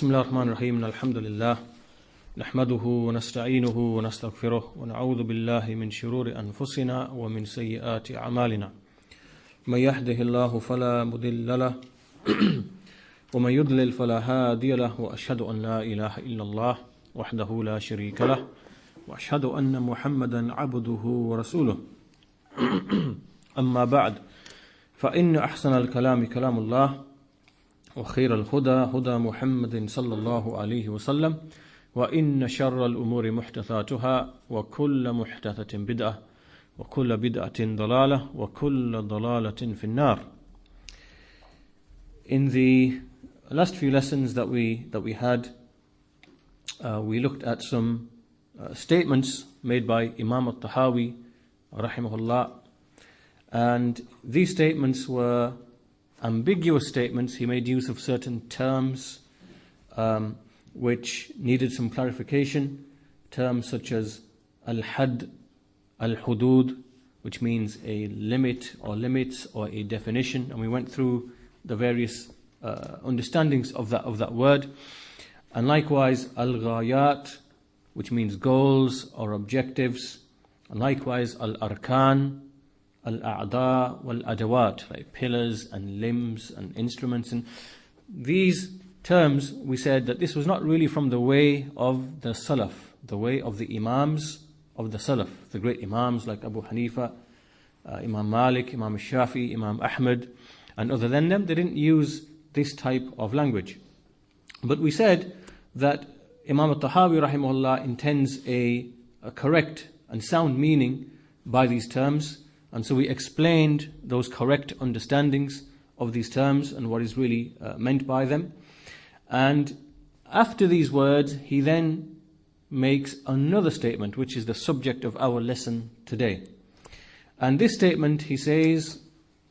بسم الله الرحمن الرحيم الحمد لله نحمده ونستعينه ونستغفره ونعوذ بالله من شرور أنفسنا ومن سيئات أعمالنا من يهده الله فلا مضل له ومن يضلل فلا هادي له وأشهد أن لا إله إلا الله وحده لا شريك له وأشهد أن محمدا عبده ورسوله أما بعد فإن أحسن الكلام كلام الله وخير الهدى هدى محمد صلى الله عليه وسلم وإن شر الأمور محدثاتها وكل محدثة بدعة وكل بدعة ضلالة وكل ضلالة في النار. In the last few lessons that we had, we looked at some statements made by Imam al-Tahawi rahimahullah, and these statements were ambiguous statements. He made use of certain terms which needed some clarification. Terms such as al-had, al-hudud, which means a limit or limits or a definition, and we went through the various understandings of that word. And likewise al-ghayat, which means goals or objectives, and likewise al-arkan, al-a'da wal-adawat, like pillars and limbs and instruments. And these terms, we said that this was not really from the way of the Salaf, the way of the Imams of the Salaf, the great Imams like Abu Hanifa, Imam Malik, Imam Shafi, Imam Ahmad, and other than them. They didn't use this type of language. But we said that Imam al-Tahawi rahimahullah intends a correct and sound meaning by these terms. And so we explained those correct understandings of these terms and what is really meant by them. And after these words, he then makes another statement, which is the subject of our lesson today. And this statement, he says,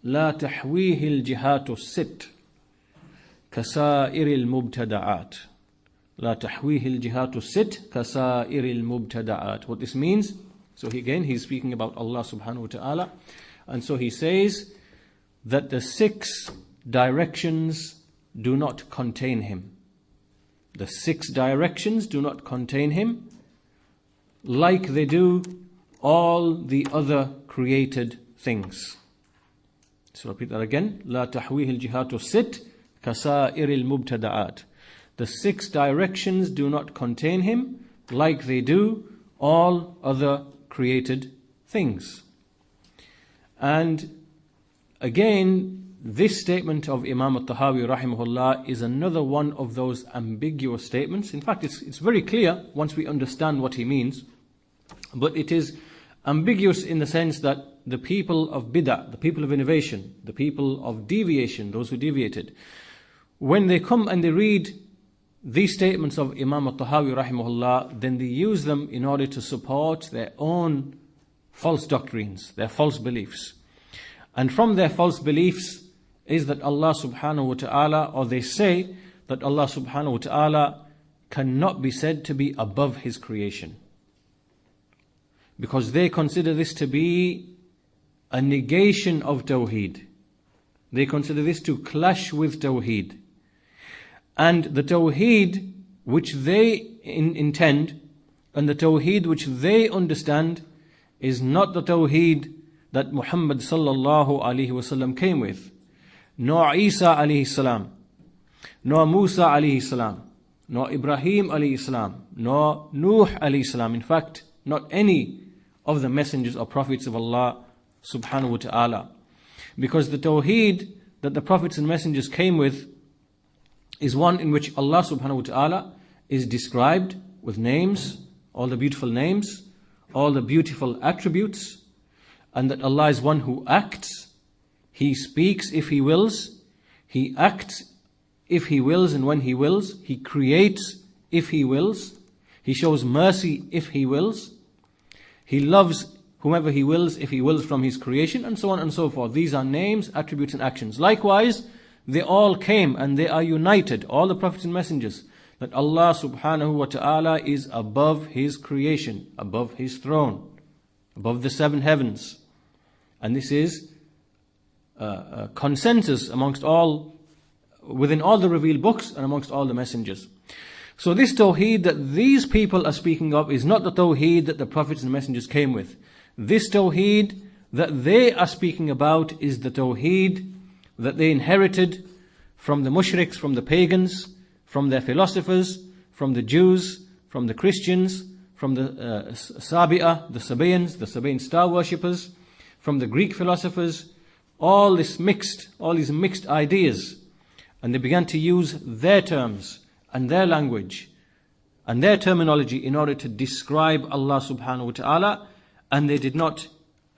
لا تحويه الجهات الست كسائر المبتدعات. لا تحويه الجهات الست كسائر المبتدعات. What this means, so again, he's speaking about Allah subhanahu wa ta'ala. And so he says that the 6 directions do not contain him. The 6 directions do not contain him, like they do all the other created things. So repeat that again. لا تحويه الجهات الست كسائر المبتدعات. The 6 directions do not contain him, like they do all other created things. And again, this statement of Imam al-Tahawi rahimahullah is another one of those ambiguous statements. In fact, it's very clear once we understand what he means, but it is ambiguous in the sense that the people of bid'ah, the people of innovation, the people of deviation, those who deviated, when they come and they read these statements of Imam al-Tahawi rahimahullah, then they use them in order to support their own false doctrines, their false beliefs. And from their false beliefs is that Allah subhanahu wa ta'ala, or they say that Allah subhanahu wa ta'ala cannot be said to be above His creation. Because they consider this to be a negation of Tawheed. They consider this to clash with Tawheed. And the Tawheed which they intend and the Tawheed which they understand is not the Tawheed that Muhammad sallallahu alaihi wasallam came with, nor Isa alayhi salam, nor Musa alayhi salam, nor Ibrahim alayhi salam, nor Nuh alayhi salam. In fact, not any of the messengers or prophets of Allah subhanahu wa ta'ala. Because the Tawheed that the prophets and messengers came with is one in which Allah subhanahu wa ta'ala is described with names, all the beautiful names, all the beautiful attributes, and that Allah is one who acts. He speaks if He wills, He acts if He wills and when He wills, He creates if He wills, He shows mercy if He wills, He loves whomever He wills if He wills from His creation, and so on and so forth. These are names, attributes and actions. Likewise, they all came and they are united, all the prophets and messengers, that Allah subhanahu wa ta'ala is above His creation, above His throne, above the 7 heavens. And this is consensus amongst all within all the revealed books and amongst all the messengers. So this tawheed that these people are speaking of is not the tawheed that the prophets and messengers came with. This tawheed that they are speaking about is the tawheed that they inherited from the mushriks, from the pagans, from their philosophers, from the Jews, from the Christians, from the Sabi'ah, the Sabaean star worshippers, from the Greek philosophers, all these mixed ideas. And they began to use their terms and their language and their terminology in order to describe Allah subhanahu wa ta'ala, and they did not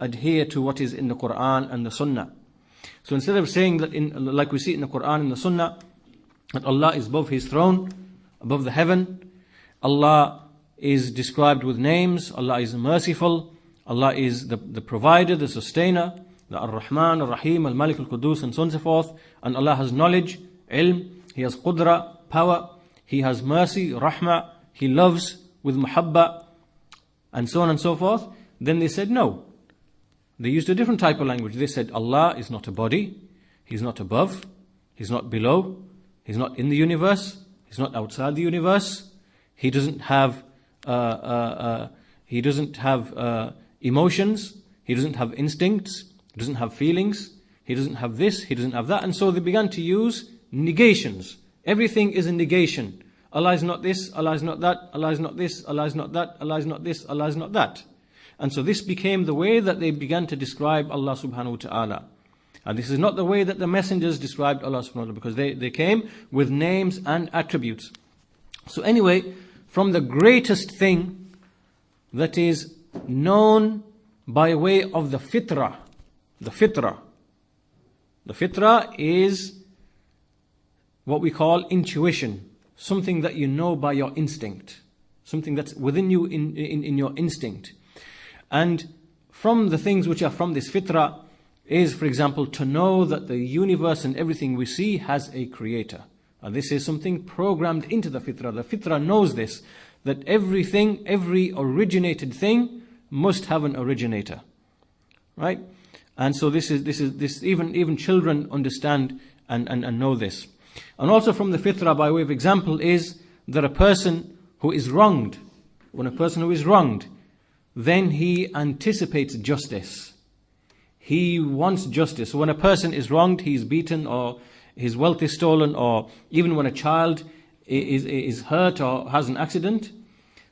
adhere to what is in the Quran and the Sunnah. So instead of saying that, like we see in the Quran and the Sunnah, that Allah is above His throne, above the heaven, Allah is described with names, Allah is merciful, Allah is the provider, the sustainer, the Ar-Rahman, Ar-Rahim, Al-Malik, Al-Qudus, and so on and so forth. And Allah has knowledge, ilm, He has qudra, power, He has mercy, rahmah, He loves with muhabba, and so on and so forth. Then they said no. They used a different type of language. They said Allah is not a body, He's not above, He's not below, He's not in the universe, He's not outside the universe, He doesn't have emotions, He doesn't have instincts, He doesn't have feelings, He doesn't have this, He doesn't have that. And so they began to use negations. Everything is a negation. Allah is not this, Allah is not that, Allah is not this, Allah is not that, Allah is not this, Allah is not that. And so this became the way that they began to describe Allah subhanahu wa ta'ala. And this is not the way that the messengers described Allah subhanahu wa ta'ala, because they came with names and attributes. So anyway, from the greatest thing that is known by way of the fitrah, the fitrah is what we call intuition, something that you know by your instinct, something that's within you in your instinct. And from the things which are from this fitrah is, for example, to know that the universe and everything we see has a creator. And this is something programmed into the fitrah. The fitrah knows this, that everything, every originated thing must have an originator. Right? And so this even children understand and know this. And also from the fitrah, by way of example, is that a person who is wronged, when a person who is wronged, then he anticipates justice. He wants justice. So when a person is wronged, he is beaten, or his wealth is stolen, or even when a child is hurt or has an accident,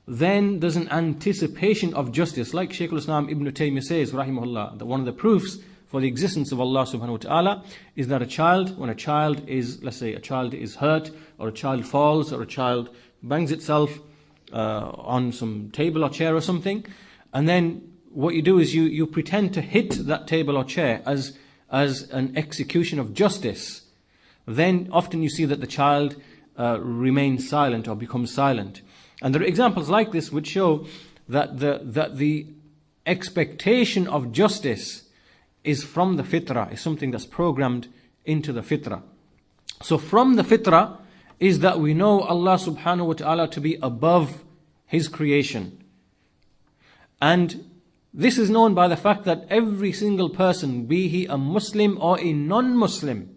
then there's an anticipation of justice. Like Shaykh al-Islam Ibn Taymiyyah says, rahimahullah, that one of the proofs for the existence of Allah subhanahu wa ta'ala is that when a child is, let's say a child is hurt, or a child falls, or a child bangs itself on some table or chair or something, and then what you do is you pretend to hit that table or chair as an execution of justice. Then often you see that the child remains silent or becomes silent. And there are examples like this which show that the expectation of justice is from the fitrah, is something that's programmed into the fitrah. So from the fitrah is that we know Allah subhanahu wa ta'ala to be above His creation. And this is known by the fact that every single person, be he a Muslim or a non-Muslim,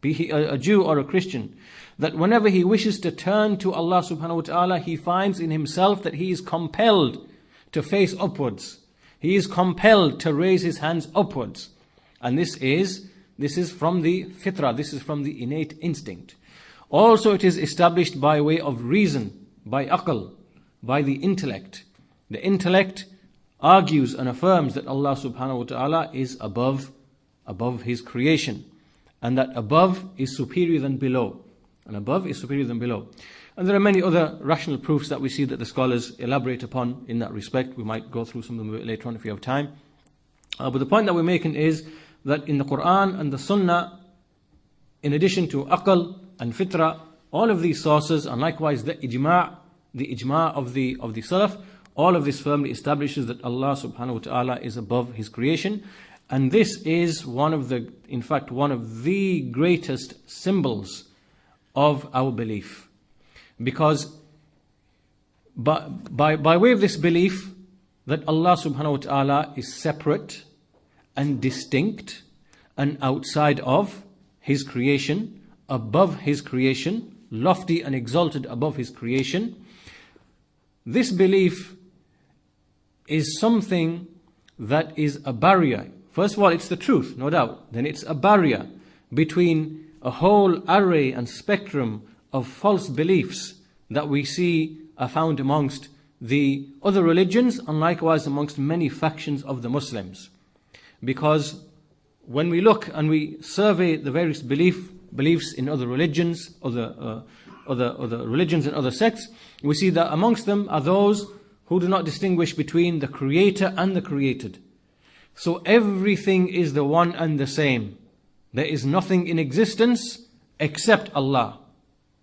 be he a Jew or a Christian, that whenever he wishes to turn to Allah subhanahu wa ta'ala, he finds in himself that he is compelled to face upwards. He is compelled to raise his hands upwards. And this is from the fitrah, this is from the innate instinct. Also it is established by way of reason, by aql, by the intellect. The intellect argues and affirms that Allah subhanahu wa ta'ala is above His creation, and that above is superior than below. And above is superior than below. And there are many other rational proofs that we see that the scholars elaborate upon in that respect. We might go through some of them later on if we have time. But the point that we're making is that in the Quran and the Sunnah, in addition to aql and fitrah, all of these sources, and likewise the ijma' of the Salaf, all of this firmly establishes that Allah subhanahu wa ta'ala is above His creation. And this is one of the greatest symbols of our belief. Because by way of this belief that Allah subhanahu wa ta'ala is separate and distinct and outside of His creation, above His creation, lofty and exalted above His creation. This belief is something that is a barrier. First of all, it's the truth, no doubt. Then it's a barrier between a whole array and spectrum of false beliefs that we see are found amongst the other religions and likewise amongst many factions of the Muslims. Because when we look and we survey the various beliefs in other religions, other religions and other sects, we see that amongst them are those who do not distinguish between the creator and the created. So everything is the one and the same. There is nothing in existence except Allah.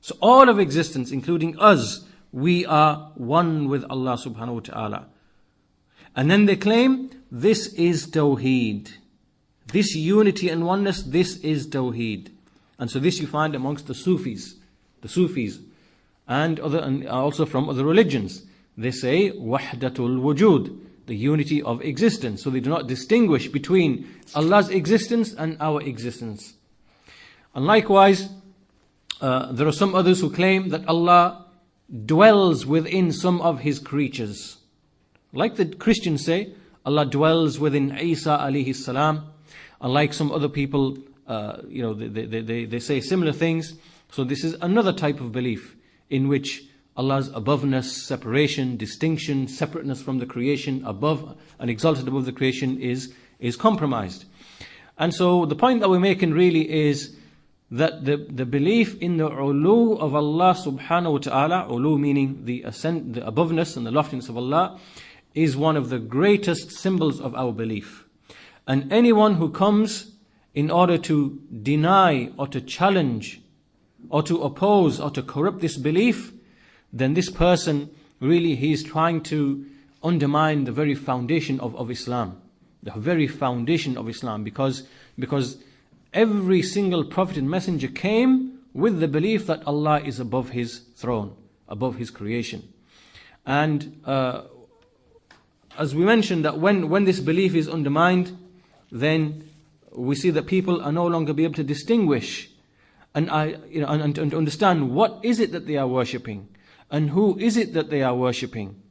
So all of existence, including us, we are one with Allah subhanahu wa ta'ala. And then they claim, this is Tawheed. This unity and oneness, this is Tawheed. And so this you find amongst the Sufis, and also from other religions. They say, Wahdatul Wujud, the unity of existence. So they do not distinguish between Allah's existence and our existence. And likewise, there are some others who claim that Allah dwells within some of His creatures. Like the Christians say, Allah dwells within Isa alayhi salam. And like some other people, they say similar things. So this is another type of belief in which Allah's aboveness, separation, distinction, separateness from the creation, above and exalted above the creation is compromised. And so the point that we're making really is that the belief in the ulu of Allah subhanahu wa ta'ala, ulu meaning the aboveness and the loftiness of Allah, is one of the greatest symbols of our belief. And anyone who comes in order to deny or to challenge or to oppose or to corrupt this belief, then this person really, he is trying to undermine the very foundation of Islam. The very foundation of Islam, because every single prophet and messenger came with the belief that Allah is above His throne, above His creation. And as we mentioned, that when this belief is undermined, then we see that people are no longer be able to distinguish and to understand what is it that they are worshipping, and who is it that they are worshipping,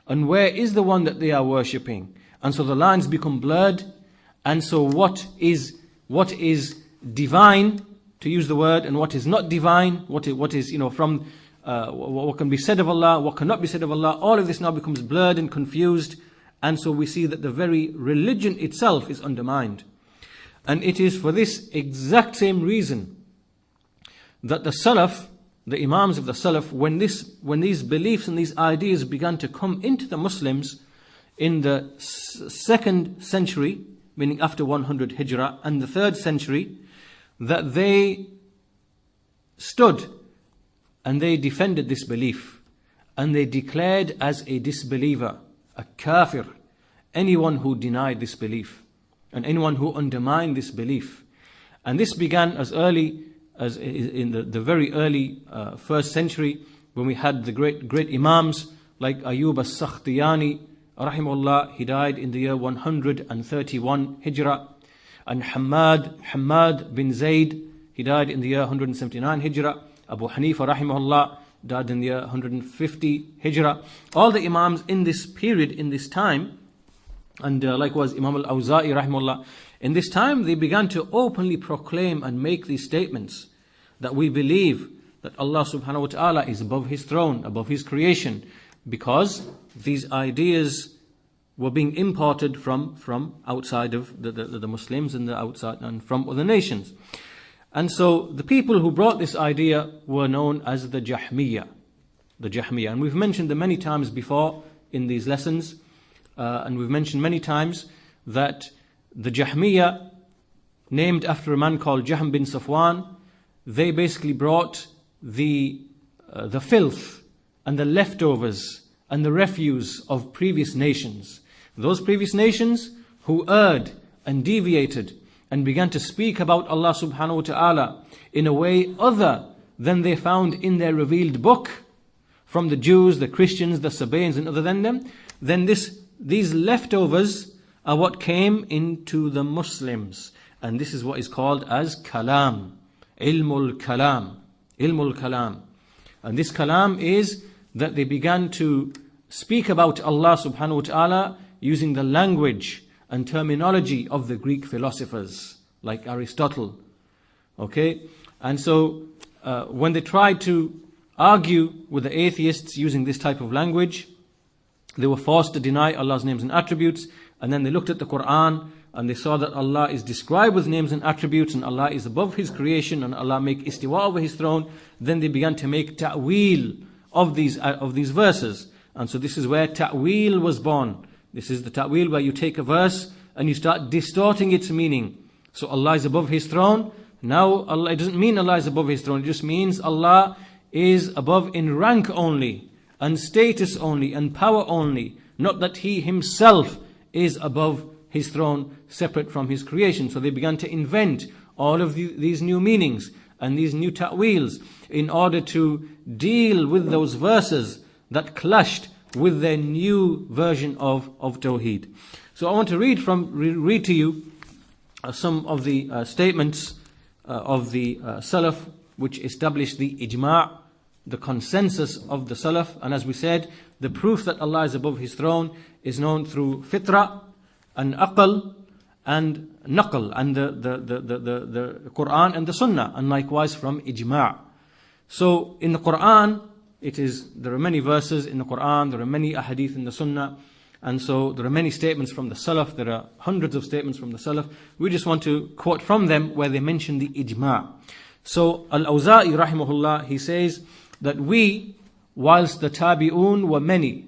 and where is the one that they are worshipping. And so the lines become blurred. And so what is divine, to use the word, and what is not divine, what is from what can be said of Allah, what cannot be said of Allah, all of this now becomes blurred and confused. And so we see that the very religion itself is undermined. And it is for this exact same reason that the Salaf, the Imams of the Salaf, when these beliefs and these ideas began to come into the Muslims in the 2nd century, meaning after 100 Hijrah, and the 3rd century, that they stood and they defended this belief, and they declared as a disbeliever, a kafir, anyone who denied this belief and anyone who undermined this belief. And this began as early as in the very early 1st century, when we had the great Imams like Ayyub as-Sakhtiyani rahimahullah. He died in the year 131 Hijrah. And Hamad bin Zayd, he died in the year 179 Hijrah. Abu Hanifa rahimahullah died in the year 150 Hijrah. All the Imams in this period, in this time, and likewise Imam al-Awza'i rahimahullah, in this time they began to openly proclaim and make these statements that we believe that Allah subhanahu wa ta'ala is above His throne, above His creation, because these ideas were being imported from outside of the Muslims and the outside and from other nations. And so the people who brought this idea were known as the Jahmiya. And we've mentioned them many times before in these lessons. And we've mentioned many times that the Jahmiya, named after a man called Jahm bin Safwan, they basically brought the filth and the leftovers and the refuse of previous nations. Those previous nations who erred and deviated and began to speak about Allah subhanahu wa ta'ala in a way other than they found in their revealed book, from the Jews, the Christians, the Sabaeans and other than them, then these leftovers are what came into the Muslims. And this is what is called as kalam. ilmul kalam. Ilmul kalam. And this kalam is that they began to speak about Allah subhanahu wa ta'ala using the language and terminology of the Greek philosophers like Aristotle. Okay? And so when they tried to argue with the atheists using this type of language, they were forced to deny Allah's names and attributes. And then they looked at the Quran and they saw that Allah is described with names and attributes and Allah is above His creation and Allah make istiwa over His throne. Then they began to make ta'weel of these verses. And so this is where ta'weel was born. This is the ta'weel where you take a verse and you start distorting its meaning. So Allah is above His throne. Now Allah, it doesn't mean Allah is above His throne. It just means Allah is above in rank only, and status only, and power only. Not that He Himself is above His throne, separate from His creation. So they began to invent all of these new meanings and these new ta'weels in order to deal with those verses that clashed with their new version of Tawheed. So I want to read to you some of the statements of the Salaf, which established the ijma', the consensus of the Salaf. And as we said, the proof that Allah is above His throne is known through fitra and aql and naql, and the Quran and the Sunnah, and likewise from ijma'. So in the Quran, there are many verses in the Quran, there are many ahadith in the Sunnah, and so there are many statements from the Salaf, there are hundreds of statements from the Salaf. We just want to quote from them where they mention the ijma'. So Al-Awza'i rahimahullah, he says that whilst the tabi'un were many,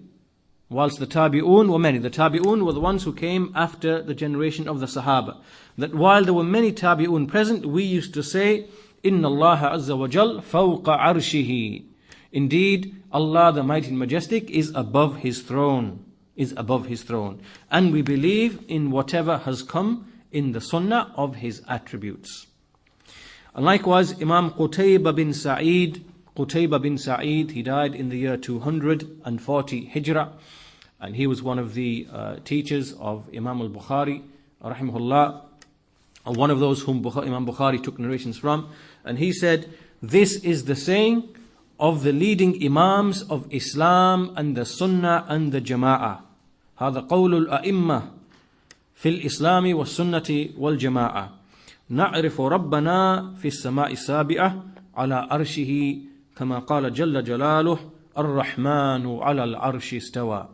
the tabi'un were the ones who came after the generation of the Sahaba, that while there were many tabi'un present, we used to say, Inna Allah azza wa jal fawqa arshihi. Indeed, Allah the Mighty and Majestic is above His throne. And we believe in whatever has come in the Sunnah of His attributes. And likewise, Imam Qutaybah bin Sa'id, he died in the year 240 Hijrah. And he was one of the teachers of Imam al-Bukhari, rahimahullah, and one of those whom Imam Bukhari took narrations from. And he said, this is the saying of the leading Imams of Islam and the Sunnah and the Jama'ah. هذا قول الأئمة في الإسلام والسنة والجماعة. نعرف ربنا في السماء السابعة على عرشه كما قال جل جلاله الرحمن على العرش استوى.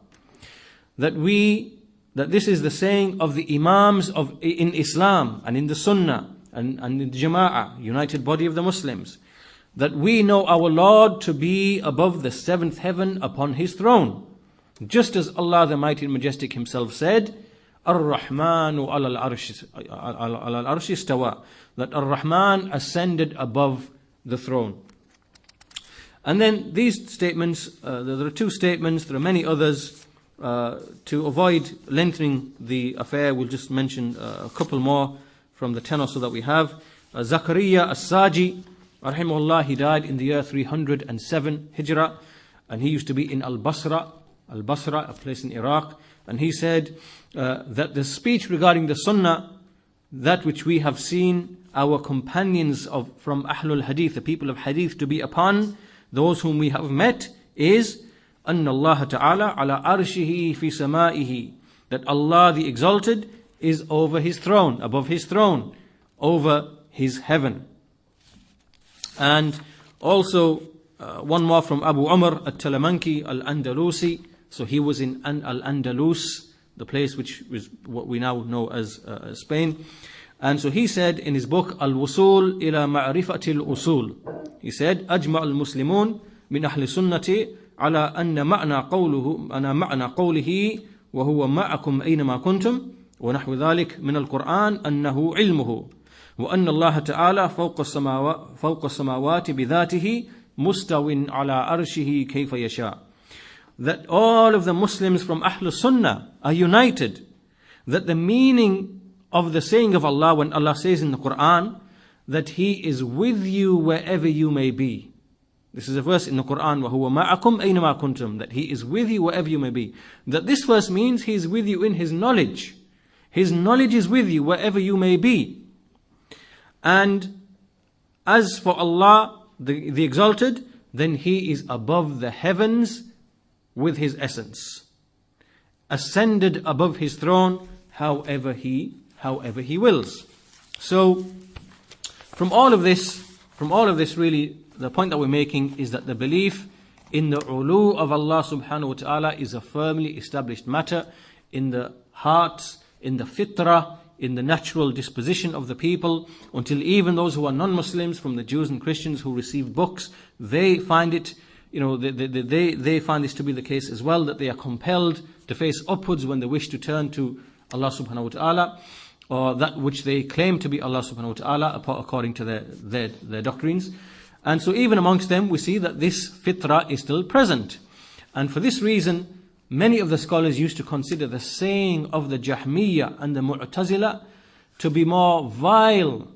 That this is the saying of the Imams in Islam and in the Sunnah and in the Jama'ah, united body of the Muslims, that we know our Lord to be above the seventh heaven upon His throne. Just as Allah the Mighty and Majestic Himself said, Ar-Rahmanu ala al-arshi istawa, that Ar-Rahman ascended above the throne. And then these statements, there are two statements, there are many others. To avoid lengthening the affair, we'll just mention a couple more from the 10 or so that we have. Zakaria as-Saji, rahimahullah, he died in the year 307 Hijrah, and he used to be in Al-Basra, a place in Iraq. And he said that the speech regarding the Sunnah, that which we have seen our companions from Ahlul Hadith, the people of Hadith, to be upon, those whom we have met, is أن الله تعالى على عرشه في سمائه, that Allah the Exalted is over His throne, above His throne, over His heaven. And also one more from Abu Umar al-Talamanki al-Andalusi. So he was in Al-Andalus, the place which was what we now know as Spain. And so he said in his book Al-Wusul ila Ma'rifati al-Usul, he said, أجمع المسلمون من أهل السنة على أن معنى قوله وهو معكم أينما كنتم ونحو ذلك من القرآن أنه علمه وأن الله تعالى فوق السماوات بذاته مستو على عرشه كيف يشاء. That all of the Muslims from Ahlul Sunnah are united, that the meaning of the saying of Allah when Allah says in the Quran that He is with you wherever you may be. This is a verse in the Quran, وَهُوَ مَعَكُمْ أَيْنَمَا كُنْتُمْ, that He is with you wherever you may be. That this verse means He is with you in His knowledge. His knowledge is with you wherever you may be. And As for Allah, the Exalted, then He is above the heavens with His essence, ascended above His throne, however He wills. So, from all of this really, the point that we're making is that the belief in the ulu of Allah subhanahu wa ta'ala is a firmly established matter in the hearts, in the fitrah, in the natural disposition of the people, until even those who are non-Muslims, from the Jews and Christians who received books, they find it, they find this to be the case as well, that they are compelled to face upwards when they wish to turn to Allah subhanahu wa ta'ala, or that which they claim to be Allah subhanahu wa ta'ala according to their doctrines. And so even amongst them we see that this fitrah is still present. And for this reason, many of the scholars used to consider the saying of the Jahmiyyah and the Mu'tazila to be more vile,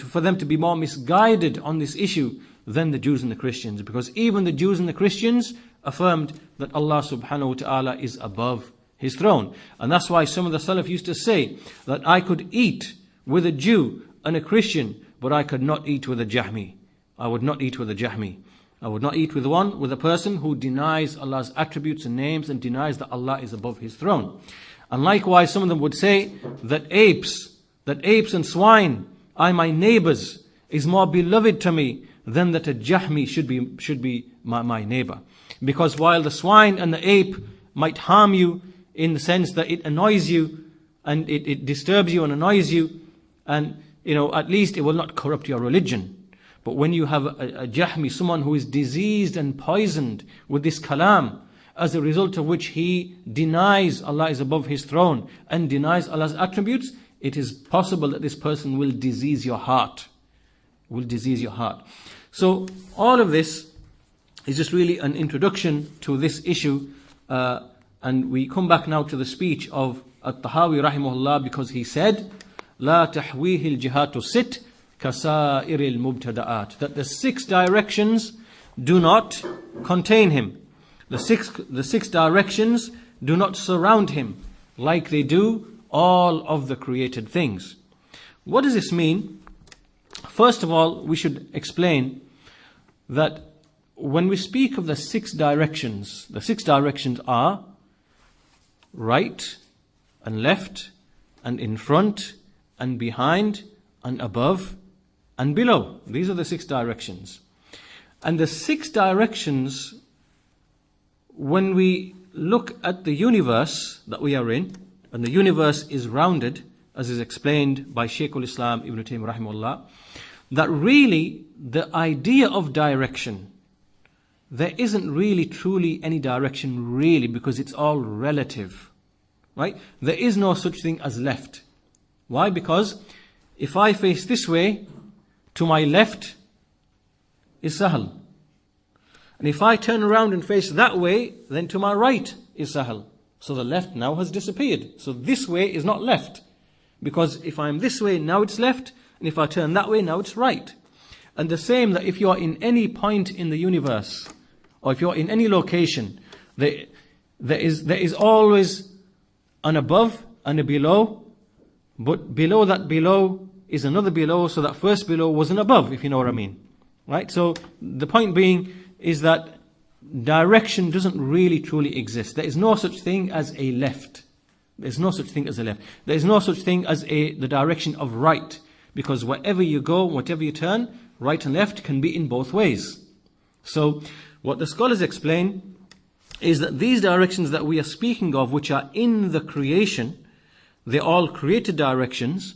for them to be more misguided on this issue than the Jews and the Christians. Because even the Jews and the Christians affirmed that Allah subhanahu wa ta'ala is above His throne. And that's why some of the Salaf used to say that I could eat with a Jew and a Christian, but I could not eat with a Jahmi. I would not eat with a Jahmi. I would not eat with a person who denies Allah's attributes and names and denies that Allah is above His throne. And likewise, some of them would say that apes and swine are my neighbors, is more beloved to me than that a Jahmi should be my neighbor. Because while the swine and the ape might harm you in the sense that it annoys you and it disturbs you and annoys you, and at least it will not corrupt your religion. But when you have a Jahmi, someone who is diseased and poisoned with this kalam, as a result of which he denies Allah is above His throne and denies Allah's attributes, it is possible that this person will disease your heart. So all of this is just really an introduction to this issue, and we come back now to the speech of At-Tahawi rahimahullah, because he said, لا تحويه الجهات الست كسائر المبتدآت, that the 6 directions do not contain him. The six directions do not surround him like they do all of the created things. What does this mean? First of all, we should explain that when we speak of the 6 directions are right and left and in front and behind and above and below. These are the 6 directions. And the 6 directions, when we look at the universe that we are in, and the universe is rounded, as is explained by Shaykh al-Islam Ibn Taymiyyah rahimahullah, that really the idea of direction, there isn't really truly any direction really, because it's all relative, right? There is no such thing as left. Why? Because if I face this way, to my left is Sahel. And if I turn around and face that way, then to my right is Sahel. So the left now has disappeared. So this way is not left. Because if I'm this way, now it's left. And if I turn that way, now it's right. And the same that if you are in any point in the universe, or if you're in any location, there is always an above and a below. But below that below is another below, so that first below was an above, if you know what I mean. Right? So the point being is that direction doesn't really truly exist. There is no such thing as a left. There's no such thing as a left. There is no such thing as the direction of right. Because wherever you go, whatever you turn, right and left can be in both ways. So what the scholars explain is that these directions that we are speaking of, which are in the creation, they're all created directions.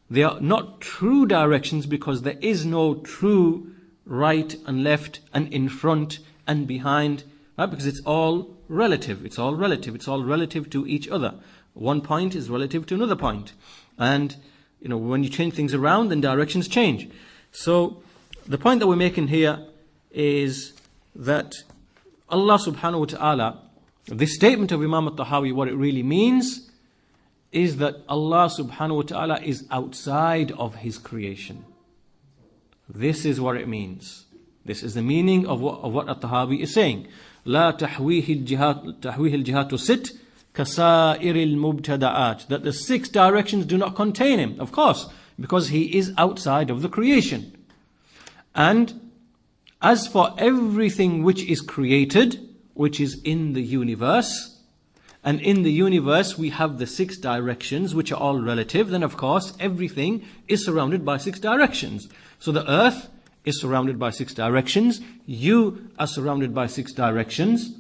They are not true directions, because there is no true right and left and in front and behind, right? Because it's all relative. It's all relative to each other. One point is relative to another point. And, when you change things around, then directions change. So, the point that we're making here is that Allah subhanahu wa ta'ala, this statement of Imam al-Tahawi, what it really means is that Allah subhanahu wa ta'ala is outside of His creation. This is what it means. This is the meaning of what At-Tahawi is saying. لا تحويه الجهات الست كسائر المبتدآت, that the 6 directions do not contain Him. Of course, because He is outside of the creation. And as for everything which is created, which is in the universe, and in the universe we have the 6 directions which are all relative, then of course everything is surrounded by 6 directions. So the earth is surrounded by 6 directions, you are surrounded by 6 directions,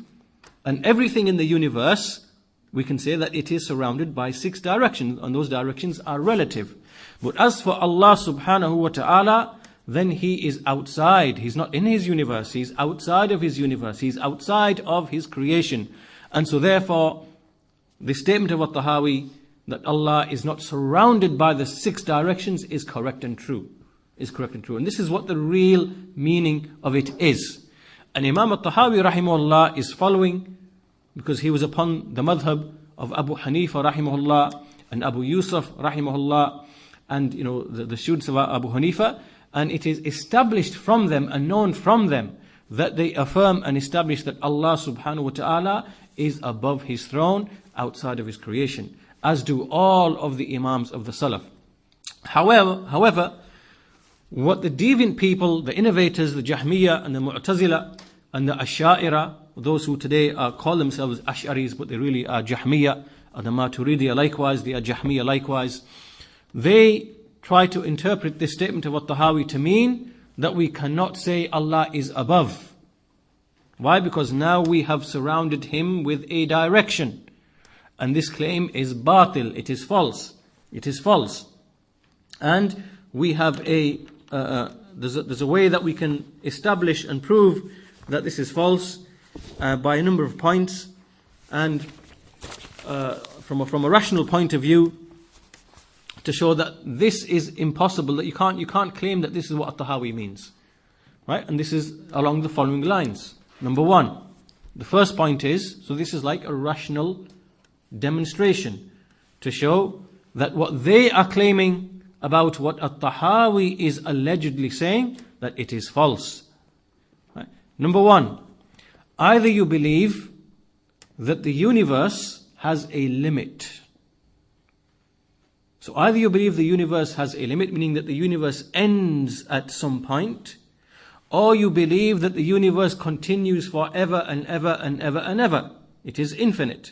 and everything in the universe, we can say that it is surrounded by 6 directions, and those directions are relative. But as for Allah subhanahu wa ta'ala, then He is outside. He's not in His universe. He's outside of His universe. He's outside of His creation. And so therefore, the statement of At-Tahawi that Allah is not surrounded by the 6 directions is correct and true. And this is what the real meaning of it is. And Imam At-Tahawi rahimahullah is following, because he was upon the madhab of Abu Hanifa rahimahullah and Abu Yusuf rahimahullah, and the students of Abu Hanifa, and it is established from them and known from them that they affirm and establish that Allah subhanahu wa ta'ala is above His throne, outside of His creation, as do all of the Imams of the Salaf. However, what the deviant people, the innovators, the Jahmiya and the Mu'tazila and the Ash'a'ira, those who today call themselves Ash'aris but they really are Jahmiya, and the Maturidiyya likewise, they are Jahmiya likewise, they try to interpret this statement of At-Tahawi to mean that we cannot say Allah is above. Why? Because now we have surrounded Him with a direction. And this claim is batil, it is false. It is false. And we have there's a way that we can establish and prove that this is false by a number of points. And from a rational point of view, to show that this is impossible, that you can't claim that this is what At-Tahawi means. Right? And this is along the following lines. Number 1, the first point is, so this is like a rational demonstration to show that what they are claiming about what At-Tahawi is allegedly saying, that it is false. Right? Number 1, either you believe that the universe has a limit. So either you believe the universe has a limit, meaning that the universe ends at some point, or you believe that the universe continues forever and ever and ever and ever. It is infinite.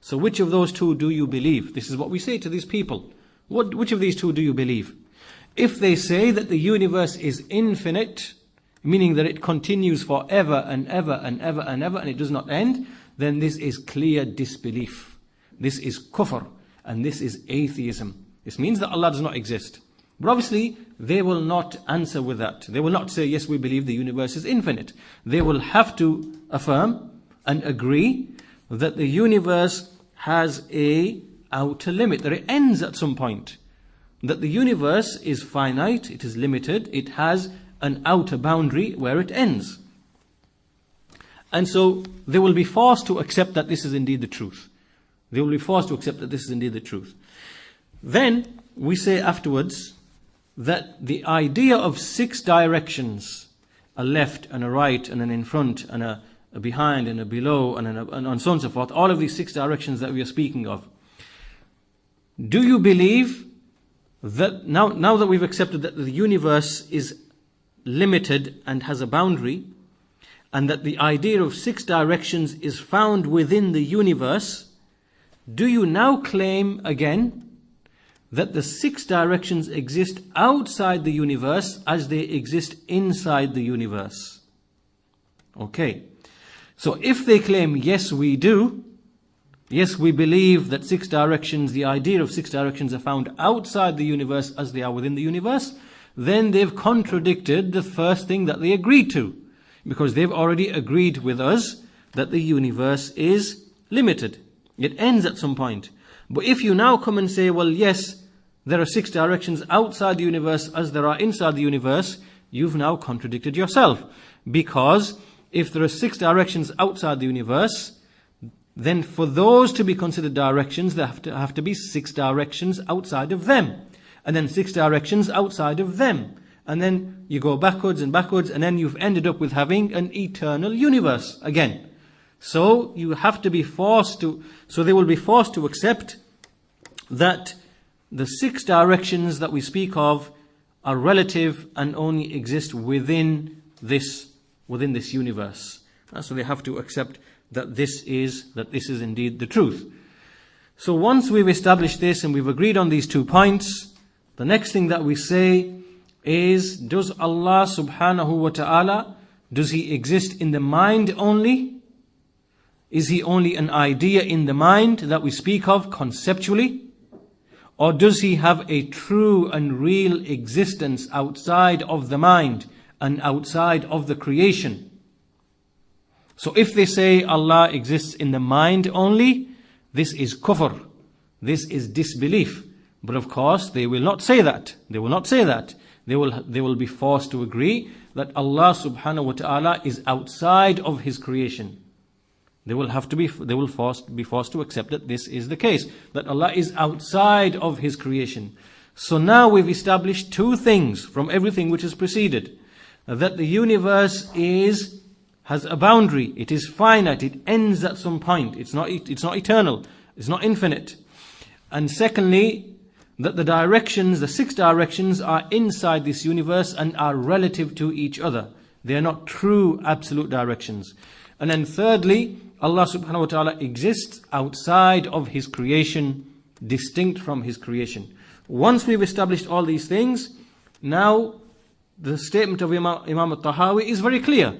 So which of those two do you believe? This is what we say to these people. Which of these two do you believe? If they say that the universe is infinite, meaning that it continues forever and ever and ever and ever and it does not end, then this is clear disbelief. This is kufr. And this is atheism. This means that Allah does not exist. But obviously, they will not answer with that. They will not say, yes, we believe the universe is infinite. They will have to affirm and agree that the universe has a outer limit, that it ends at some point. That the universe is finite, it is limited, it has an outer boundary where it ends. And so, they will be forced to accept that this is indeed the truth. They will be forced to accept that this is indeed the truth. Then we say afterwards that the idea of 6 directions, a left and a right and an in front and a behind and a below and so on and so forth, all of these 6 directions that we are speaking of. Do you believe that now that we've accepted that the universe is limited and has a boundary, and that the idea of 6 directions is found within the universe, do you now claim again that the 6 directions exist outside the universe as they exist inside the universe? Okay. So if they claim, yes, we do, yes, we believe that 6 directions, the idea of 6 directions are found outside the universe as they are within the universe, then they've contradicted the first thing that they agreed to. Because they've already agreed with us that the universe is limited. It ends at some point. But if you now come and say, well, yes, there are 6 directions outside the universe as there are inside the universe, you've now contradicted yourself. Because if there are 6 directions outside the universe, then for those to be considered directions, there have to be 6 directions outside of them. And then 6 directions outside of them. And then you go backwards and backwards, and then you've ended up with having an eternal universe again. So you have to be forced to, so they will be forced to accept that the 6 directions that we speak of are relative and only exist within this universe. So they have to accept that this is indeed the truth. So once we've established this and we've agreed on these 2 points, the next thing that we say is, does Allah subhanahu wa ta'ala, does He exist in the mind only? Is He only an idea in the mind that we speak of conceptually? Or does He have a true and real existence outside of the mind and outside of the creation? So if they say Allah exists in the mind only, this is kufr, this is disbelief. But of course they will not say that. They will not say that. They will be forced to agree that Allah subhanahu wa ta'ala is outside of His creation. They will be forced to accept that this is the case, that Allah is outside of His creation. So now we've established 2 things from everything which has preceded. That the universe has a boundary, it is finite, it ends at some point, it's not eternal, it's not infinite. And secondly, that the 6 directions are inside this universe and are relative to each other. They are not true absolute directions. And then thirdly, Allah subhanahu wa ta'ala exists outside of His creation, distinct from His creation. Once we've established all these things, now the statement of Imam al-Tahawi is very clear.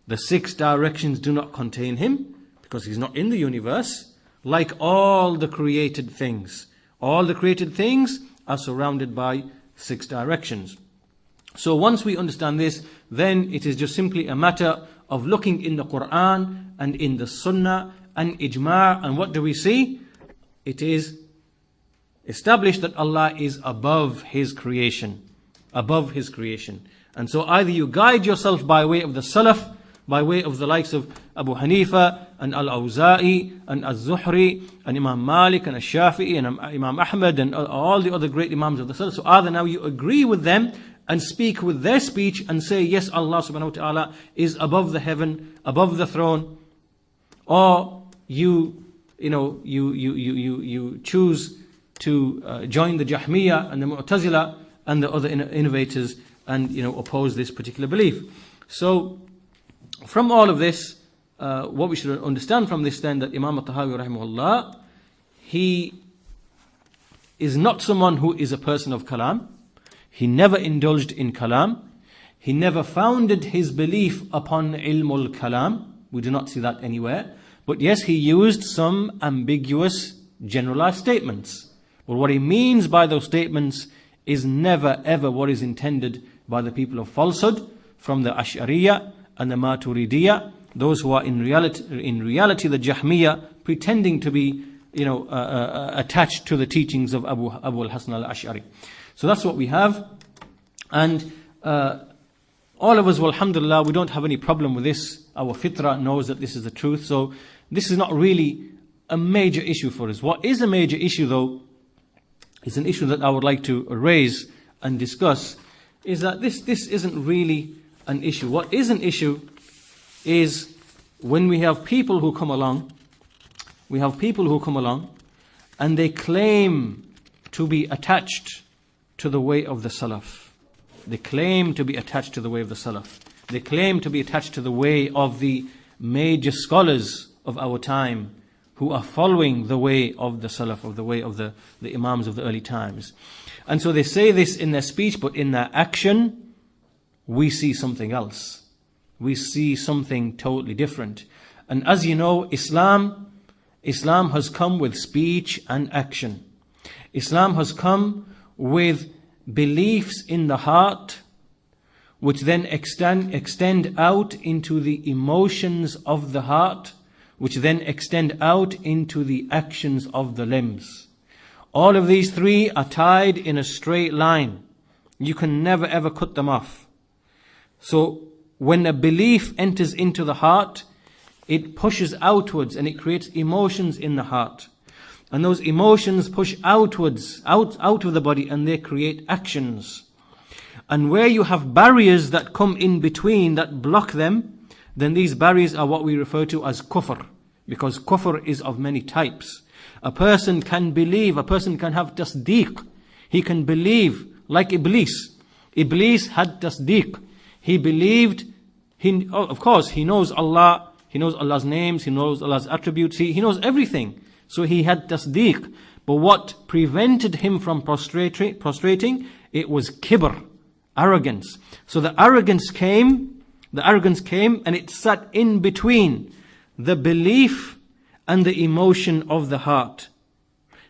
The 6 directions do not contain Him, because He's not in the universe, like all the created things. All the created things are surrounded by 6 directions. So once we understand this, then it is just simply a matter of looking in the Quran and in the Sunnah and Ijma', and what do we see? It is established that Allah is above His creation. Above His creation. And so either you guide yourself by way of the Salaf, by way of the likes of Abu Hanifa and Al-Awza'i and Al-Zuhri and Imam Malik and Al-Shafi'i and Imam Ahmad and all the other great Imams of the Salaf. So either now you agree with them and speak with their speech and say, yes, Allah subhanahu wa ta'ala is above the heaven, above the throne, or you choose to join the Jahmiya and the Mu'tazila and the other innovators and oppose this particular belief. So from all of this, what we should understand from this then, that Imam al-Tahawi rahimahullah, he is not someone who is a person of kalam. He never indulged in kalam. He never founded his belief upon ilmul kalam. We do not see that anywhere. But yes, he used some ambiguous generalized statements. But what he means by those statements is never ever what is intended by the people of falsehood, from the Ash'ariyya and the Maturidiyya, those who are in reality the Jahmiya, pretending to be attached to the teachings of Abu al-Hasan al-Ash'ari. So that's what we have. And all of us, well, alhamdulillah, we don't have any problem with this. Our fitrah knows that this is the truth. So this is not really a major issue for us. What is a major issue, though, is an issue that I would like to raise and discuss, is that this isn't really an issue. What is an issue is when we have people who come along, and they claim to be attached to the way of the Salaf. They claim to be attached to the way of the Salaf. They claim to be attached to the way of the major scholars of our time, who are following the way of the Salaf, of the way of the Imams of the early times. And so they say this in their speech, but in their action, we see something else. We see something totally different. And as you know, Islam has come with speech and action. Islam has come with beliefs in the heart, which then extend out into the emotions of the heart, which then extend out into the actions of the limbs. All of these 3 are tied in a straight line. You can never ever cut them off. So when a belief enters into the heart, it pushes outwards and it creates emotions in the heart. And those emotions push outwards, out of the body, and they create actions. And where you have barriers that come in between, that block them, then these barriers are what we refer to as kufr. Because kufr is of many types. A person can believe, a person can have tasdeeq. He can believe, like Iblis. Iblis had tasdeeq. He believed, of course, he knows Allah, he knows Allah's names, he knows Allah's attributes, he knows everything. So he had tasdeeq. But what prevented him from prostrating, it was kibr, arrogance. So the arrogance came and it sat in between the belief and the emotion of the heart.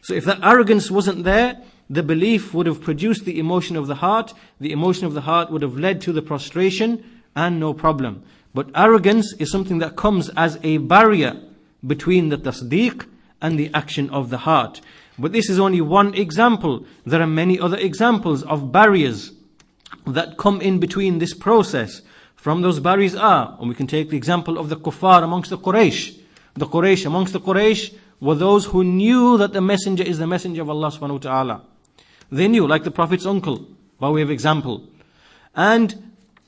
So if that arrogance wasn't there, the belief would have produced the emotion of the heart. The emotion of the heart would have led to the prostration and no problem. But arrogance is something that comes as a barrier between the tasdeeq and the action of the heart. But this is only one example. There are many other examples of barriers that come in between this process. From those barriers and we can take the example of the kuffar amongst the Quraysh. The Quraysh, amongst the Quraysh, were those who knew that the messenger is the messenger of Allah subhanahu wa ta'ala. They knew, like the Prophet's uncle, by way of example. But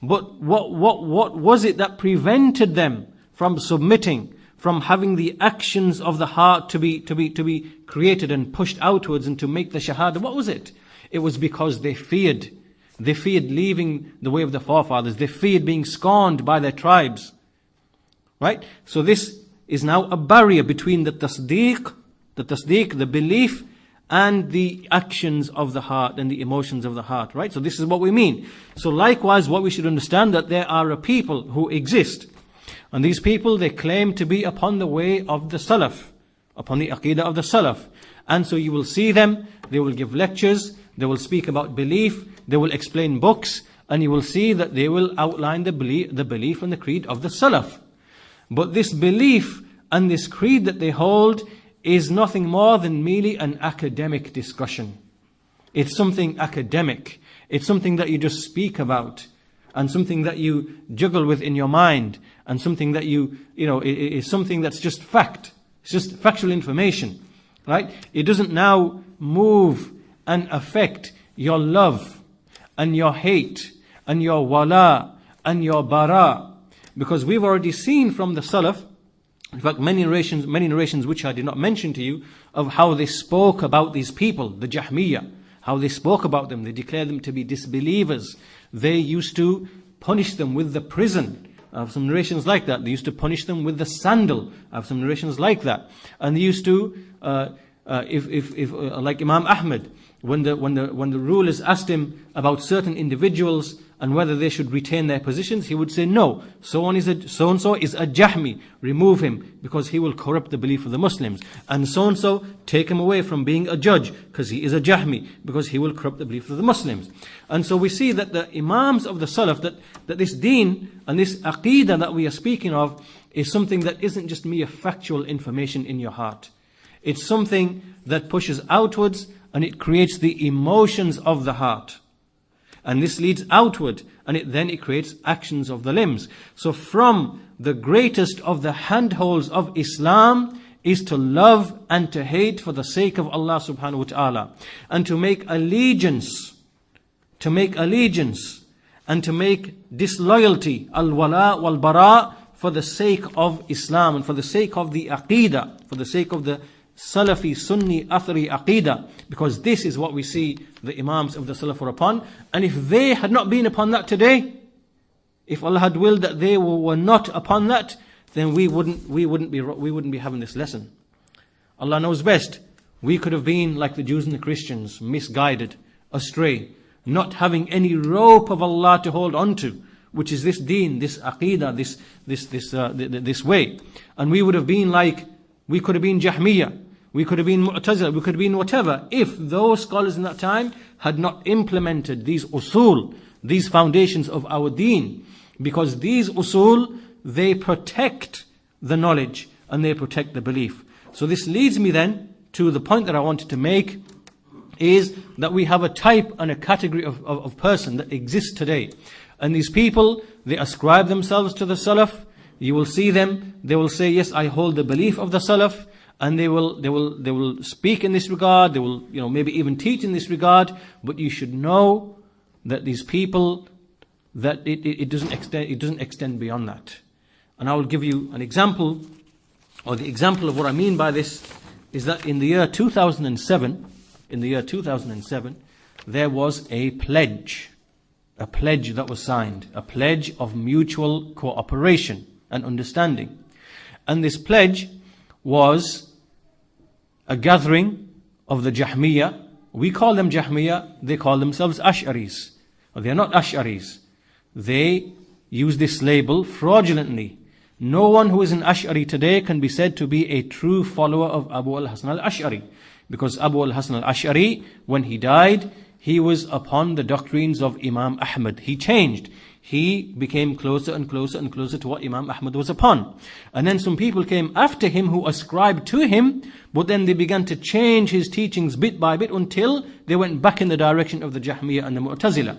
what was it that prevented them from submitting, from having the actions of the heart to be created and pushed outwards and to make the shahada? What was it? It was because they feared. They feared leaving the way of the forefathers. They feared being scorned by their tribes. Right? So this is now a barrier between the tasdeeq, the belief, and the actions of the heart and the emotions of the heart. Right? So this is what we mean. So likewise, what we should understand, that there are a people who exist. And these people, they claim to be upon the way of the Salaf, upon the aqidah of the Salaf. And so you will see them, they will give lectures, they will speak about belief, they will explain books, and you will see that they will outline the belief and the creed of the Salaf. But this belief and this creed that they hold is nothing more than merely an academic discussion. It's something academic. It's something that you just speak about, and something that you juggle with in your mind, and something that is something that's just fact. It's just factual information, right? It doesn't now move and affect your love and your hate and your wala and your bara. Because we've already seen from the Salaf, in fact many narrations which I did not mention to you, of how they spoke about these people, the Jahmiyyah, how they spoke about them. They declared them to be disbelievers. They used to punish them with the prison. I have some narrations like that. They used to punish them with the sandal. I have some narrations like that. And they used to, like Imam Ahmad, when the rulers asked him about certain individuals and whether they should retain their positions, he would say, no, so-and-so is a Jahmi, remove him, because he will corrupt the belief of the Muslims. And so-and-so, take him away from being a judge, because he is a Jahmi, because he will corrupt the belief of the Muslims. And so we see that the Imams of the Salaf, that this deen and this aqidah that we are speaking of is something that isn't just mere factual information in your heart. It's something that pushes outwards and it creates the emotions of the heart. And this leads outward, and it creates actions of the limbs. So from the greatest of the handholds of Islam is to love and to hate for the sake of Allah subhanahu wa ta'ala. And to make allegiance, and to make disloyalty, al-wala wal-bara, for the sake of Islam and for the sake of the aqidah, for the sake of the Salafi, Sunni, Athari, Aqidah, because this is what we see the Imams of the Salaf were upon. And if they had not been upon that today, if Allah had willed that they were not upon that, then we wouldn't be having this lesson. Allah knows best. We could have been like the Jews and the Christians, misguided, astray, not having any rope of Allah to hold on to, which is this deen, this aqidah, this way. And we would have been like, we could have been Jahmiyyah, we could have been Mu'tazila, we could have been whatever, if those scholars in that time had not implemented these usul, these foundations of our deen. Because these usul, they protect the knowledge and they protect the belief. So this leads me then to the point that I wanted to make, is that we have a type and a category of person that exists today. And these people, they ascribe themselves to the Salaf. You will see them, they will say, yes, I hold the belief of the Salaf, and they will speak in this regard, they will, maybe even teach in this regard, but you should know that these people, that it doesn't extend beyond that. And I will give you an example, or the example of what I mean by this is that in the year 2007, there was a pledge a pledge that was signed, a pledge of mutual cooperation and understanding. And this pledge was a gathering of the Jahmiya. We call them Jahmiya, they call themselves Ash'aris. Well, they are not Ash'aris. They use this label fraudulently. No one who is an Ash'ari today can be said to be a true follower of Abu al-Hasan al-Ash'ari. Because Abu al-Hasan al-Ash'ari, when he died, he was upon the doctrines of Imam Ahmad. He changed. He became closer and closer and closer to what Imam Ahmad was upon. And then some people came after him who ascribed to him, but then they began to change his teachings bit by bit until they went back in the direction of the Jahmiyyah and the Mu'tazila.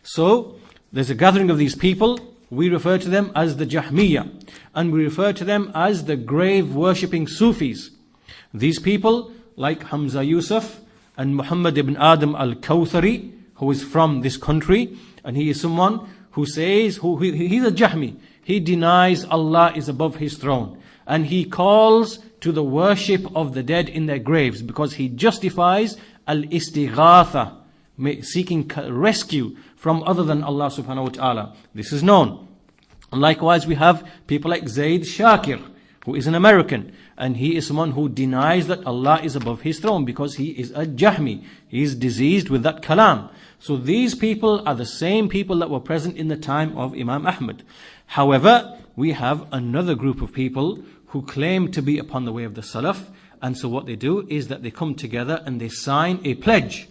So, there's a gathering of these people. We refer to them as the Jahmiyyah. And we refer to them as the grave worshipping Sufis. These people, like Hamza Yusuf and Muhammad ibn Adam al-Kawthari, who is from this country, and he is someone who says, he's a Jahmi. He denies Allah is above his throne. And he calls to the worship of the dead in their graves because he justifies al-istighatha, seeking rescue from other than Allah subhanahu wa ta'ala. This is known. And likewise we have people like Zayd Shakir, who is an American. And he is someone who denies that Allah is above his throne because he is a Jahmi. He is diseased with that kalam. So these people are the same people that were present in the time of Imam Ahmad. However, we have another group of people who claim to be upon the way of the Salaf. And so what they do is that they come together and they sign a pledge.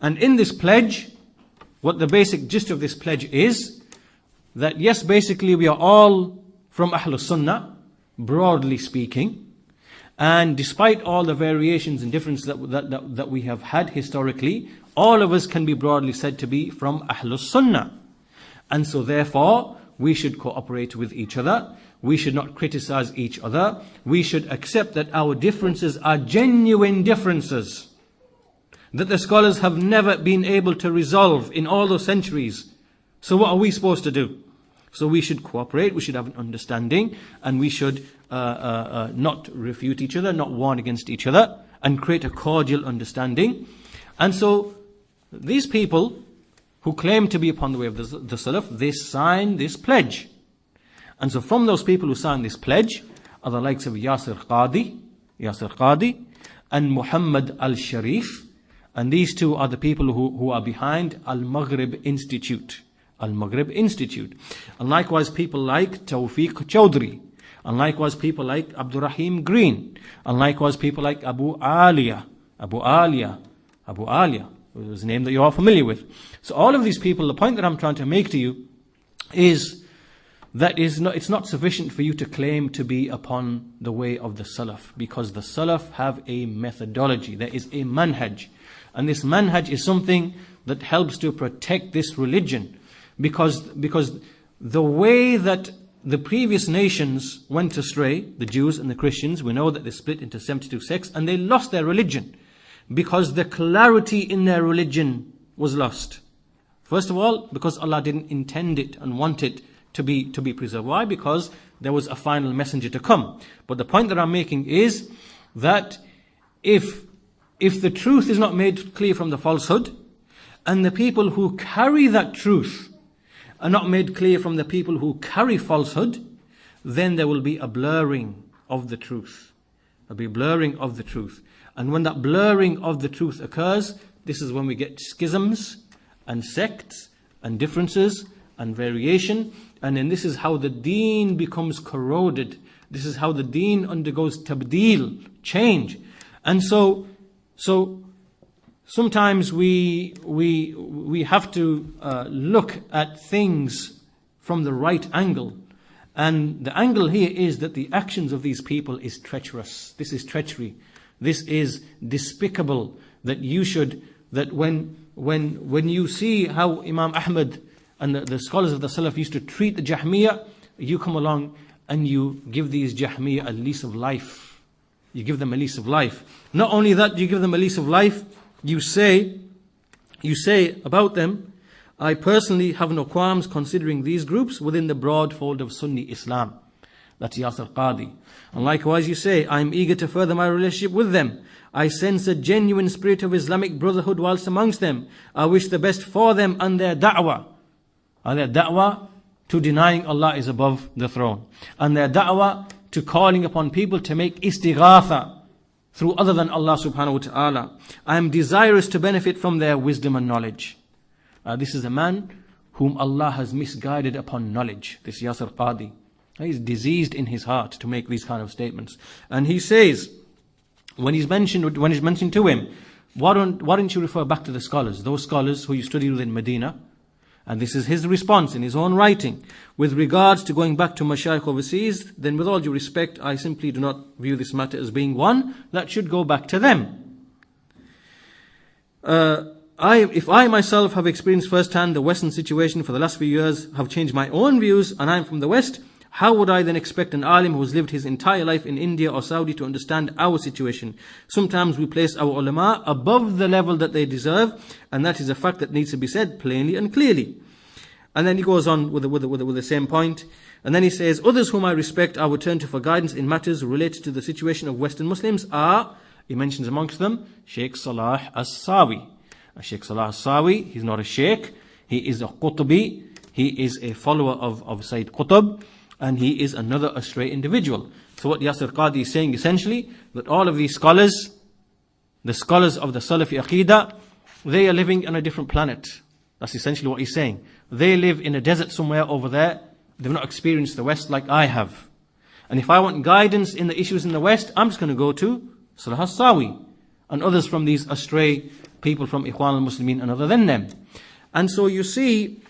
And in this pledge, what the basic gist of this pledge is, that yes, basically we are all from Ahlus Sunnah, broadly speaking. And despite all the variations and differences that we have had historically, all of us can be broadly said to be from Ahlus Sunnah. And so therefore, we should cooperate with each other. We should not criticize each other. We should accept that our differences are genuine differences that the scholars have never been able to resolve in all those centuries. So what are we supposed to do? So we should cooperate, we should have an understanding, and we should not refute each other, not warn against each other, and create a cordial understanding. And so these people who claim to be upon the way of the Salaf, they sign this pledge. And so from those people who sign this pledge are the likes of Yasir Qadi, and Muhammad al-Sharif. And these two are the people who are behind Al-Maghrib Institute. Al-Maghrib Institute. And likewise people like Tawfiq Chowdhury. And likewise people like Abdurrahim Green. And likewise people like Abu Aliya. It was a name that you are familiar with. So all of these people, the point that I'm trying to make to you is that it's not sufficient for you to claim to be upon the way of the Salaf. Because the Salaf have a methodology. There is a manhaj. And this manhaj is something that helps to protect this religion. Because the way that the previous nations went astray, the Jews and the Christians, we know that they split into 72 sects and they lost their religion. Because the clarity in their religion was lost. First of all, because Allah didn't intend it and want it to be preserved. Why? Because there was a final messenger to come. But the point that I'm making is that if the truth is not made clear from the falsehood, and the people who carry that truth are not made clear from the people who carry falsehood, then there will be a blurring of the truth. There'll be a blurring of the truth. And when that blurring of the truth occurs, this is when we get schisms and sects and differences and variation. And then this is how the deen becomes corroded. This is how the deen undergoes tabdeel, change. And so sometimes we have to look at things from the right angle. And the angle here is that the actions of these people is treacherous. This is treachery. This is despicable. That when you see how Imam Ahmad and the scholars of the Salaf used to treat the Jahmiyyah, you come along and you give these Jahmiyyah a lease of life. You give them a lease of life. Not only that, you give them a lease of life, you say about them, I personally have no qualms considering these groups within the broad fold of Sunni Islam. That's Yasir Qadi. And likewise you say, I am eager to further my relationship with them. I sense a genuine spirit of Islamic brotherhood whilst amongst them. I wish the best for them and their da'wah. And their da'wah to denying Allah is above the throne. And their da'wah to calling upon people to make istighatha through other than Allah subhanahu wa ta'ala. I am desirous to benefit from their wisdom and knowledge. This is a man whom Allah has misguided upon knowledge. This Yasir Qadi. He's diseased in his heart to make these kind of statements. And he says, when he's mentioned to him, why don't you refer back to the scholars, those scholars who you studied with in Medina? And this is his response in his own writing. With regards to going back to Mashaykh overseas, then with all due respect, I simply do not view this matter as being one that should go back to them. If I myself have experienced firsthand the Western situation for the last few years, have changed my own views, and I am from the West, how would I then expect an alim who has lived his entire life in India or Saudi to understand our situation? Sometimes we place our ulama above the level that they deserve, and that is a fact that needs to be said plainly and clearly. And then he goes on with the same point. And then he says, others whom I respect, I would turn to for guidance in matters related to the situation of Western Muslims are, he mentions amongst them, Sheikh Salah As-Sawi. Sheikh Salah As-Sawi, he's not a sheikh, he is a Qutbi, he is a follower of Sayyid Qutb, and he is another astray individual. So what Yasir Qadi is saying essentially, that all of these scholars, the scholars of the Salafi Aqidah, they are living on a different planet. That's essentially what he's saying. They live in a desert somewhere over there. They've not experienced the West like I have. And if I want guidance in the issues in the West, I'm just going to go to Salah As-Sawi and others from these astray people from Ikhwan al-Muslimin and other than them. And so you see,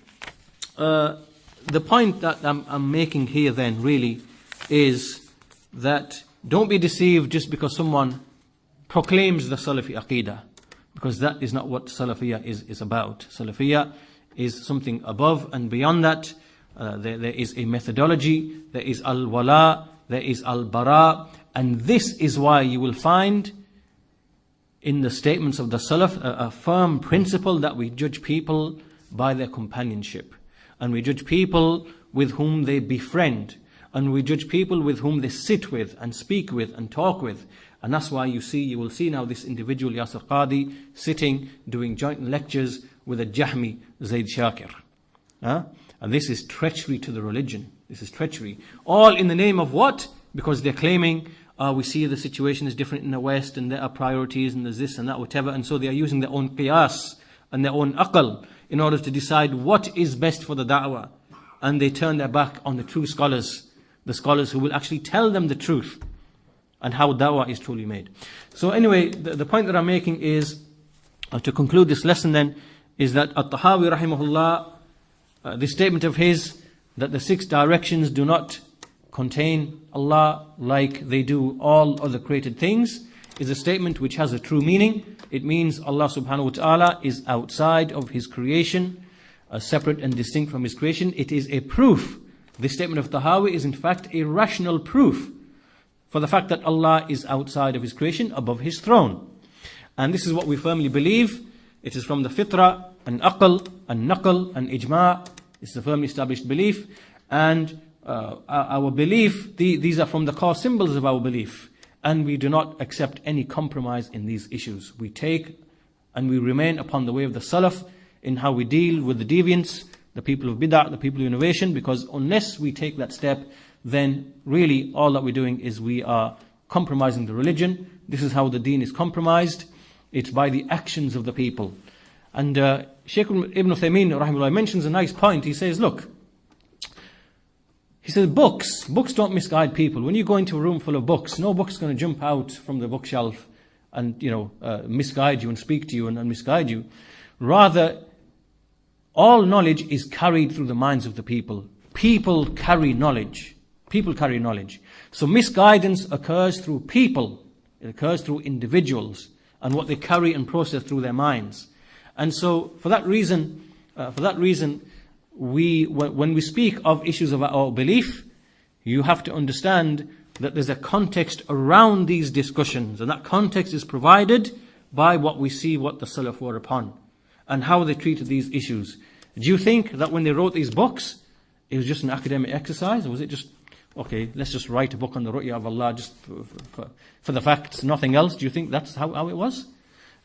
the point that I'm making here then really is that don't be deceived just because someone proclaims the Salafi Aqidah, because that is not what Salafiyah is about. Salafiyah is something above and beyond that. There is a methodology, there is al-wala, there is al-bara, and this is why you will find in the statements of the Salaf a firm principle that we judge people by their companionship. And we judge people with whom they befriend. And we judge people with whom they sit with and speak with and talk with. And that's why you will see now this individual Yasir Qadi sitting, doing joint lectures with a Jahmi Zaid Shakir. And this is treachery to the religion. This is treachery. All in the name of what? Because they're claiming, we see the situation is different in the West and there are priorities and there's this and that, whatever. And so they are using their own qiyas and their own aql in order to decide what is best for the da'wah. And they turn their back on the true scholars, the scholars who will actually tell them the truth and how da'wah is truly made. So anyway, the point that I'm making is, to conclude this lesson then, is that At-Tahawi rahimahullah, this statement of his, that the 6 directions do not contain Allah like they do all other created things, is a statement which has a true meaning. It means Allah subhanahu wa ta'ala is outside of His creation, separate and distinct from His creation. It is a proof. This statement of Tahawi is in fact a rational proof for the fact that Allah is outside of His creation, above His throne. And this is what we firmly believe. It is from the fitrah, and aql, and naql, and ijma'. It's a firmly established belief. And our belief, these are from the core symbols of our belief. And we do not accept any compromise in these issues. We take and we remain upon the way of the Salaf in how we deal with the deviants, the people of bid'ah, the people of innovation, because unless we take that step, then really all that we're doing is we are compromising the religion. This is how the deen is compromised. It's by the actions of the people. And Shaykh Ibn Uthaymeen rahimahullah mentions a nice point. He says, look, he says, books don't misguide people. When you go into a room full of books, no book's going to jump out from the bookshelf and, misguide you and speak to you and misguide you. Rather, all knowledge is carried through the minds of the people. People carry knowledge. People carry knowledge. So misguidance occurs through people. It occurs through individuals and what they carry and process through their minds. And so, for that reason, when we speak of issues of our belief, you have to understand that there's a context around these discussions, and that context is provided by what we see what the Salaf were upon and how they treated these issues. Do you think that when they wrote these books, it was just an academic exercise, or was okay, let's just write a book on the ru'ya of Allah just for the facts, nothing else. Do you think that's how it was?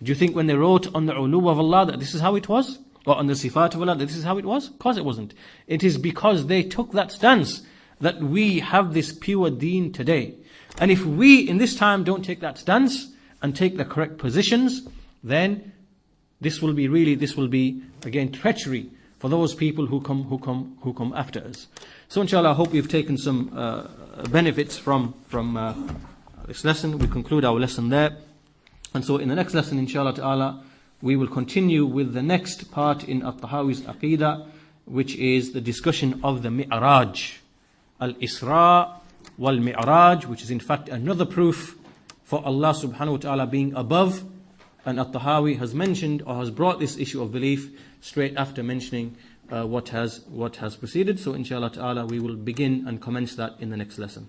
Do you think when they wrote on the ulu of Allah that this is how it was? Or on the sifat of Allah that this is how it was? Of course it wasn't. It is because they took that stance that we have this pure deen today. And if we in this time don't take that stance and take the correct positions, then this will be again treachery for those people who come after us. So inshallah, I hope you've taken some benefits from this lesson. We conclude our lesson there. And so in the next lesson, inshallah ta'ala, we will continue with the next part in At-Tahawi's Aqidah, which is the discussion of the Mi'raj. Al-Isra wal-Mi'raj, which is in fact another proof for Allah subhanahu wa ta'ala being above. And At-Tahawi has mentioned or has brought this issue of belief straight after mentioning what has preceded. So inshallah ta'ala, we will begin and commence that in the next lesson.